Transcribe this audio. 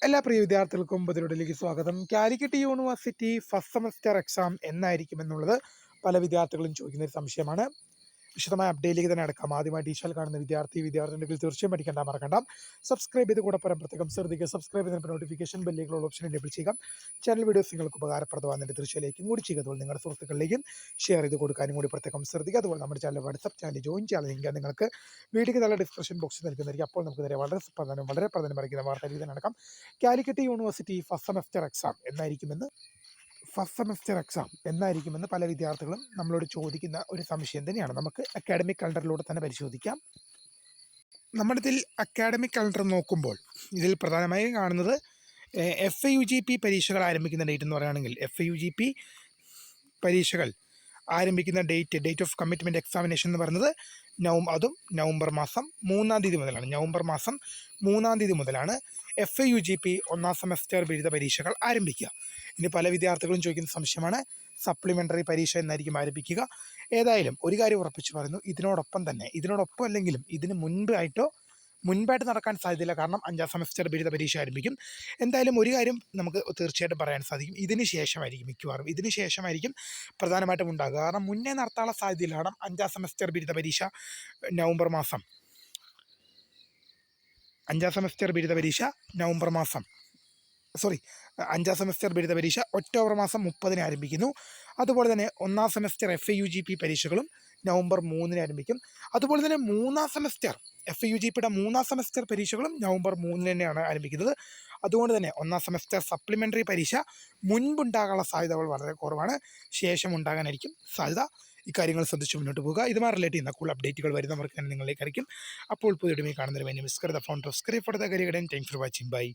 എല്ലാ പ്രിയ വിദ്യാർത്ഥികൾക്കും പുതിയൊരുലേക്ക് സ്വാഗതം. Calicut university first semester exam എന്നായിരിക്കും എന്നുള്ളത് പല വിദ്യാർത്ഥികളും ചോദിക്കുന്ന ഒരു സംശയമാണ്. വിശദമായ അപ്ഡേറ്റിലേക്ക് തന്നെ അടക്കാം. ആദ്യമായി ടീച്ചർ കാണുന്ന വിദ്യാർത്ഥിനികൾ തീർച്ചയായും പഠിക്കേണ്ട മറക്കണ്ട. സബ്സ്ക്രൈബ് ചെയ്ത് കൂടെ പ്രത്യേകം ശ്രദ്ധിക്കുക. സബ്സ്ക്രൈബ് ചെയ്ത നോട്ടിഫിക്കേഷൻ ബെല്ലിലുള്ള ഓപ്ഷൻ എനേബിൾ ചെയ്യുക. ചാനൽ വീഡിയോസ് നിങ്ങൾക്ക് ഉപകാരപ്രദമാകുന്നതിൻ്റെ തീർച്ചയായും കൂടി ചെയ്യുക. അതുപോലെ നിങ്ങളുടെ സുഹൃത്തുക്കളിലേക്കും ഷെയർ ചെയ്ത് കൊടുക്കാനും കൂടി പ്രത്യേകം ശ്രദ്ധിക്കുക. അതുപോലെ നമ്മുടെ ചാനൽ വാട്സ്ആപ്പ് ചാനൽ ജോയിൻ ചെയ്യാൻ ലിങ്ക് നിങ്ങൾക്ക് വീഡിയോയ്ക്ക് നല്ല ഡിസ്ക്രിപ്ഷൻ ബോക്സിൽ നൽകുന്നതായിരിക്കും. അപ്പോൾ നമുക്ക് നേരെ വളരെ പ്രധാനം പറയുന്ന വാർത്ത രീതി നടക്കാം. Calicut university first semester exam എന്നായിരിക്കുമെന്ന് പല വിദ്യാർത്ഥികളും നമ്മളോട് ചോദിക്കുന്ന ഒരു സംശയം തന്നെയാണ്. നമുക്ക് അക്കാഡമിക് കലണ്ടറിലൂടെ തന്നെ പരിശോധിക്കാം. നമ്മുടെ ഇതിൽ അക്കാഡമിക് കലണ്ടർ നോക്കുമ്പോൾ ഇതിൽ പ്രധാനമായും കാണുന്നത് FAUGP പരീക്ഷകൾ ആരംഭിക്കുന്ന ഡേറ്റ് എന്ന് പറയുകയാണെങ്കിൽ FAUGP പരീക്ഷകൾ ആരംഭിക്കുന്ന ഡേറ്റ് ഓഫ് കമ്മിറ്റ്മെൻറ്റ് എക്സാമിനേഷൻ എന്ന് പറയുന്നത് നവംബർ മാസം 3-ാം തീയതി മുതലാണ്. നവംബർ മാസം 3-ാം തീയതി മുതലാണ് FAUGP ഒന്നാം സെമസ്റ്റർ ബിരുദ പരീക്ഷകൾ ആരംഭിക്കുക. ഇനി പല വിദ്യാർത്ഥികളും ചോദിക്കുന്ന സംശയമാണ്, സപ്ലിമെൻ്ററി പരീക്ഷ എന്നായിരിക്കും ആരംഭിക്കുക. ഏതായാലും ഒരു കാര്യം ഉറപ്പിച്ച് പറയുന്നു, ഇതിനോടൊപ്പം അല്ലെങ്കിലും ഇതിന് മുൻപായിട്ട് നടക്കാൻ സാധ്യതയില്ല. കാരണം 5-ാം സെമസ്റ്റർ ബിരുദ പരീക്ഷ ആരംഭിക്കും. എന്തായാലും ഒരു കാര്യം നമുക്ക് തീർച്ചയായിട്ടും പറയാൻ സാധിക്കും, ഇതിന് ശേഷമായിരിക്കും പ്രധാനമായിട്ടും ഉണ്ടാകുക. കാരണം മുന്നേ നടത്താനുള്ള സാധ്യതയില്ല. കാരണം 5-ാം സെമസ്റ്റർ ബിരുദ പരീക്ഷ ഒക്ടോബർ മാസം 30-ന് ആരംഭിക്കുന്നു. അതുപോലെ തന്നെ 1-ാം സെമസ്റ്റർ FAUGP പരീക്ഷകളും നവംബർ 3-ന് ആരംഭിക്കും. അതുപോലെ തന്നെ 3-ാം സെമസ്റ്റർ FAUGPയുടെ 3-ാം സെമസ്റ്റർ പരീക്ഷകളും നവംബർ 3-ന് തന്നെയാണ് ആരംഭിക്കുന്നത്. അതുകൊണ്ട് തന്നെ 1-ാം സെമസ്റ്റർ സപ്ലിമെൻ്ററി പരീക്ഷ മുൻപുണ്ടാകാനുള്ള സാധ്യതകൾ വളരെ കുറവാണ്, ശേഷം ഉണ്ടാകാനായിരിക്കും സാധ്യത. ഇക്കാര്യങ്ങൾ ശ്രദ്ധിച്ച് മുന്നോട്ട് പോകുക. ഇതുമായി റിലേറ്റ് ചെയ്യുന്ന കൂടുതൽ അപ്ഡേറ്റുകൾ വരുന്നവർക്ക് ഞാൻ നിങ്ങളിലേക്ക് അറിയിക്കും. അപ്പോൾ പുതിയ കാണുന്നതിന് വേണ്ടി മിസ് കരുത phone subscribe for the career. Thanks for watching. By.